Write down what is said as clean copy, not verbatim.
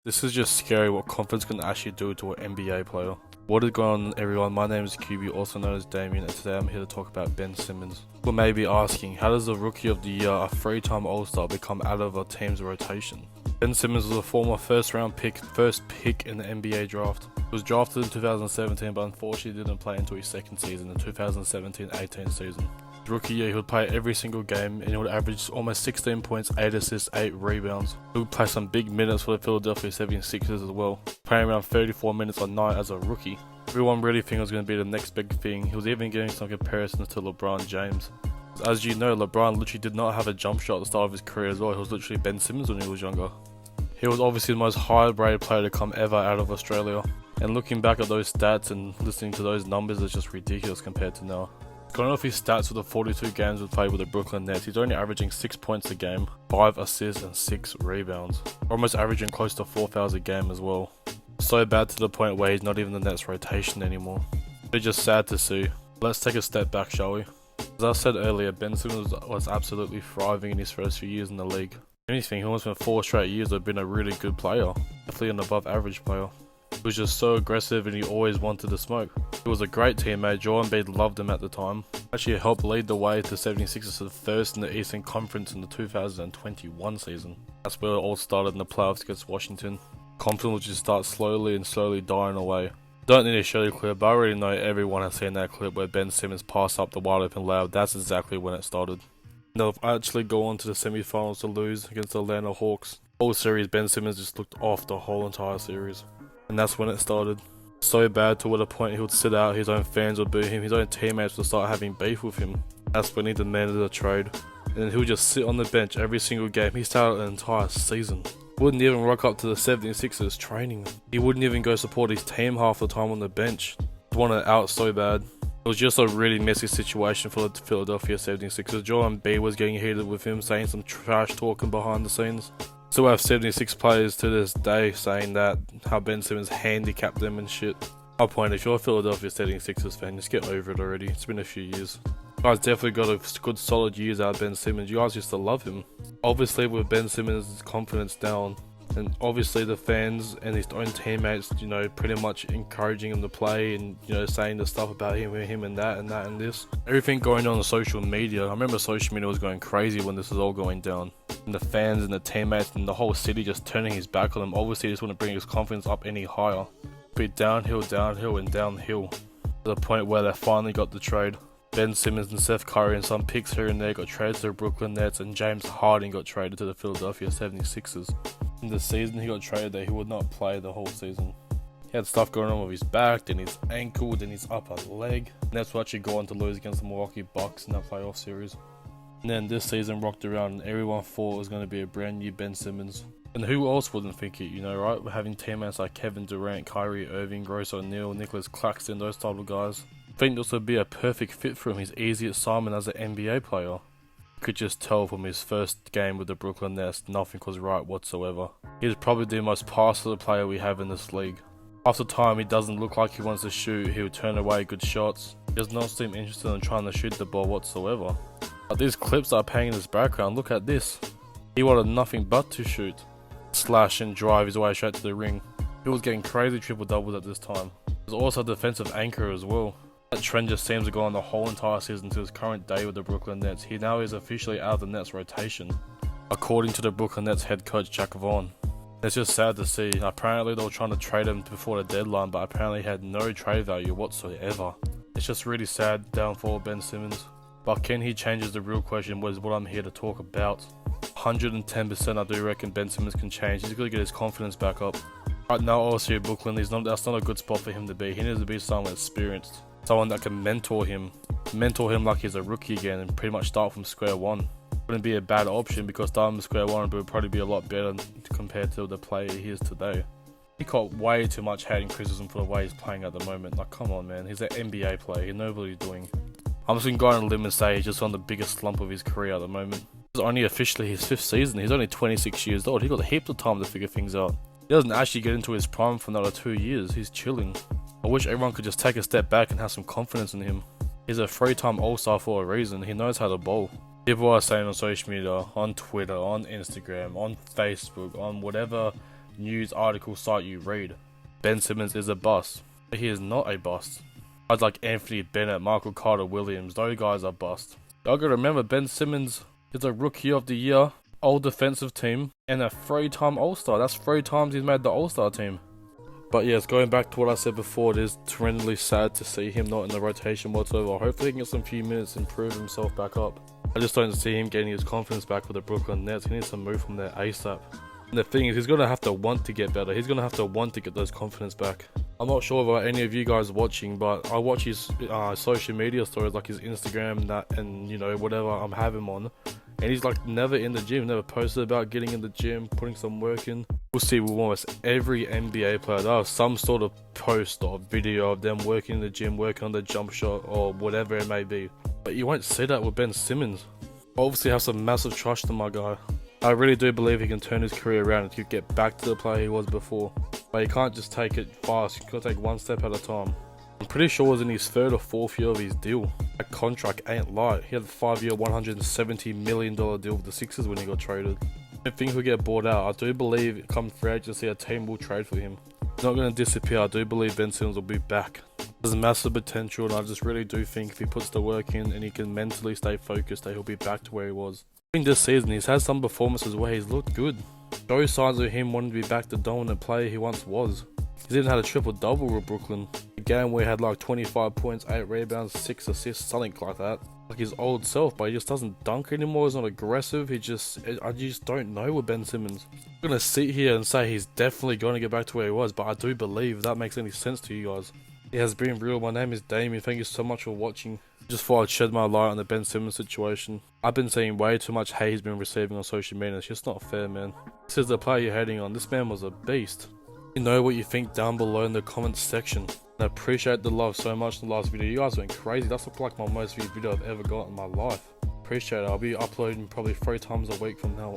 This is just scary what confidence can actually do to an NBA player. What is going on, everyone? My name is QB, also known as Damien, and today I'm here to talk about Ben Simmons. You may be asking, how does the Rookie of the Year, a three-time All-Star, become out of a team's rotation? Ben Simmons was a former first pick in the NBA draft. He was drafted in 2017, but unfortunately didn't play until his second season, the 2017-18 season. His rookie year, he would play every single game, and he would average almost 16 points, 8 assists, 8 rebounds. He would play some big minutes for the Philadelphia 76ers as well, playing around 34 minutes a night as a rookie. Everyone really think it was going to be the next big thing. He was even getting some comparisons to LeBron James. As you know, LeBron literally did not have a jump shot at the start of his career as well. He was literally Ben Simmons when he was younger. He was obviously the most high-rated player to come ever out of Australia. And looking back at those stats and listening to those numbers, it's just ridiculous compared to now. Going off his stats for the 42 games we played with the Brooklyn Nets, he's only averaging 6 points a game, 5 assists and 6 rebounds. Almost averaging close to 4 fouls a game as well. So bad to the point where he's not even the Nets rotation anymore. It's just sad to see. Let's take a step back, shall we? As I said earlier, Ben Simmons was absolutely thriving in his first few years in the league. If anything, he almost went 4 straight years of being a really good player, definitely an above average player. He was just so aggressive and he always wanted to smoke. He was a great teammate. Joel Embiid loved him at the time. Actually helped lead the way to 76ers to the first in the Eastern Conference in the 2021 season. That's where it all started in the playoffs against Washington. Confidence will just start slowly and slowly dying away. Don't need to show you a clip, but I already know everyone has seen that clip where Ben Simmons passed up the wide open layup. That's exactly when it started. Now, if I actually go on to the semi-finals to lose against the Atlanta Hawks, whole series Ben Simmons just looked off the whole entire series. And that's when it started. So bad to what a point he would sit out, his own fans would boo him, his own teammates would start having beef with him. That's when he demanded a trade. And then he would just sit on the bench every single game. He started an entire season. Wouldn't even rock up to the 76ers training. He wouldn't even go support his team half the time on the bench. He wanted out so bad. It was just a really messy situation for the Philadelphia 76ers. Joel Embiid was getting heated with him, saying some trash talking behind the scenes. Still have 76 players to this day saying that, how Ben Simmons handicapped them and shit. My point, if you're a Philadelphia 76ers fan, just get over it already. It's been a few years. You guys definitely got a good solid years out of Ben Simmons. You guys used to love him. Obviously with Ben Simmons' confidence down, and obviously the fans and his own teammates, pretty much encouraging him to play and, saying the stuff about him and that and this. Everything going on social media. I remember social media was going crazy when this was all going down. And the fans and the teammates and the whole city just turning his back on him. Obviously, he just want to bring his confidence up any higher. Be downhill, and downhill. To the point where they finally got the trade. Ben Simmons and Seth Curry and some picks here and there got traded to the Brooklyn Nets, and James Harden got traded to the Philadelphia 76ers. In the season he got traded there, he would not play the whole season. He had stuff going on with his back, then his ankle, then his upper leg. And that's what actually go on to lose against the Milwaukee Bucks in that playoff series. And then this season rocked around and everyone thought it was going to be a brand new Ben Simmons. And who else wouldn't think it, right? We're having teammates like Kevin Durant, Kyrie Irving, Gross O'Neal, Nicholas Claxton, those type of guys. I think this would be a perfect fit for him. His easy assignment as an NBA player. You could just tell from his first game with the Brooklyn Nets, nothing was right whatsoever. He's probably the most passive player we have in this league. Half the time he doesn't look like he wants to shoot, he'll turn away good shots. He does not seem interested in trying to shoot the ball whatsoever. But these clips are playing in his background, look at this. He wanted nothing but to shoot. Slash and drive his way straight to the ring. He was getting crazy triple doubles at this time. He was also a defensive anchor as well. That trend just seems to go on the whole entire season to his current day with the Brooklyn Nets. He now is officially out of the Nets rotation, according to the Brooklyn Nets head coach Jack Vaughn. It's just sad to see. Apparently they were trying to trade him before the deadline, but apparently he had no trade value whatsoever. It's just really sad, downfall of Ben Simmons. But can he change is the real question, was what I'm here to talk about. 110% I do reckon Ben Simmons can change. He's got to get his confidence back up. Right now, obviously Brooklyn, that's not a good spot for him to be. He needs to be someone experienced. Someone that can mentor him like he's a rookie again and pretty much start from square one. Wouldn't be a bad option because starting from square one would probably be a lot better compared to the player he is today. He caught way too much hate and criticism for the way he's playing at the moment. Like, come on, man. He's an NBA player. He knows what he's doing. I'm just going to go on a limb and say he's just on the biggest slump of his career at the moment. This is only officially his 5th season. He's only 26 years old. He got a heap of time to figure things out. He doesn't actually get into his prime for another 2 years. He's chilling. I wish everyone could just take a step back and have some confidence in him. He's a 3-time All-Star for a reason. He knows how to bowl. People are saying on social media, on Twitter, on Instagram, on Facebook, on whatever news article site you read. Ben Simmons is a bust. But he is not a bust. Guys like Anthony Bennett, Michael Carter Williams, those guys are bust. Y'all gotta remember, Ben Simmons is a Rookie of the Year, All Defensive Team, and a 3-time All-Star. That's 3 times he's made the All-Star team. But yes, going back to what I said before, it is tremendously sad to see him not in the rotation whatsoever. Hopefully he can get some few minutes and prove himself back up. I just don't see him getting his confidence back with the Brooklyn Nets. He needs to move from there ASAP. And the thing is, he's going to have to want to get better. He's going to have to want to get those confidence back. I'm not sure about any of you guys watching, but I watch his social media stories, like his Instagram and you know, whatever I'm having him on. And he's like never in the gym, never posted about getting in the gym, putting some work in. We'll see with almost every NBA player, they'll have some sort of post or video of them working in the gym, working on the jump shot or whatever it may be. But you won't see that with Ben Simmons. Obviously have some massive trust in my guy. I really do believe he can turn his career around and he'll get back to the player he was before. But he can't just take it fast, you've got to take one step at a time. I'm pretty sure it was in his 3rd or 4th year of his deal. That contract ain't light. He had a 5-year $170 million deal with the Sixers when he got traded. I think he'll get bought out. I do believe come free agency a team will trade for him. He's not going to disappear. I do believe Ben Simmons will be back. There's massive potential, and I just really do think if he puts the work in and he can mentally stay focused, that he'll be back to where he was. I think this season he's had some performances where he's looked good. Show signs of him wanting to be back the dominant player he once was. He's even had a triple-double with Brooklyn. A game where he had like 25 points, 8 rebounds, 6 assists, something like that. Like his old self, but he just doesn't dunk anymore. He's not aggressive. I just don't know with Ben Simmons. I'm gonna sit here and say he's definitely going to get back to where he was, but I do believe that makes any sense to you guys. It has been real. My name is Damien. Thank you so much for watching. Just thought I'd shed my light on the Ben Simmons situation. I've been seeing way too much hate he's been receiving on social media. It's just not fair, man. This is the player you're hating on. This man was a beast. Let me know what you think down below in the comments section. And I appreciate the love so much in the last video. You guys went crazy. That's like my most viewed video I've ever got in my life. Appreciate it. I'll be uploading probably 3 times a week from now on.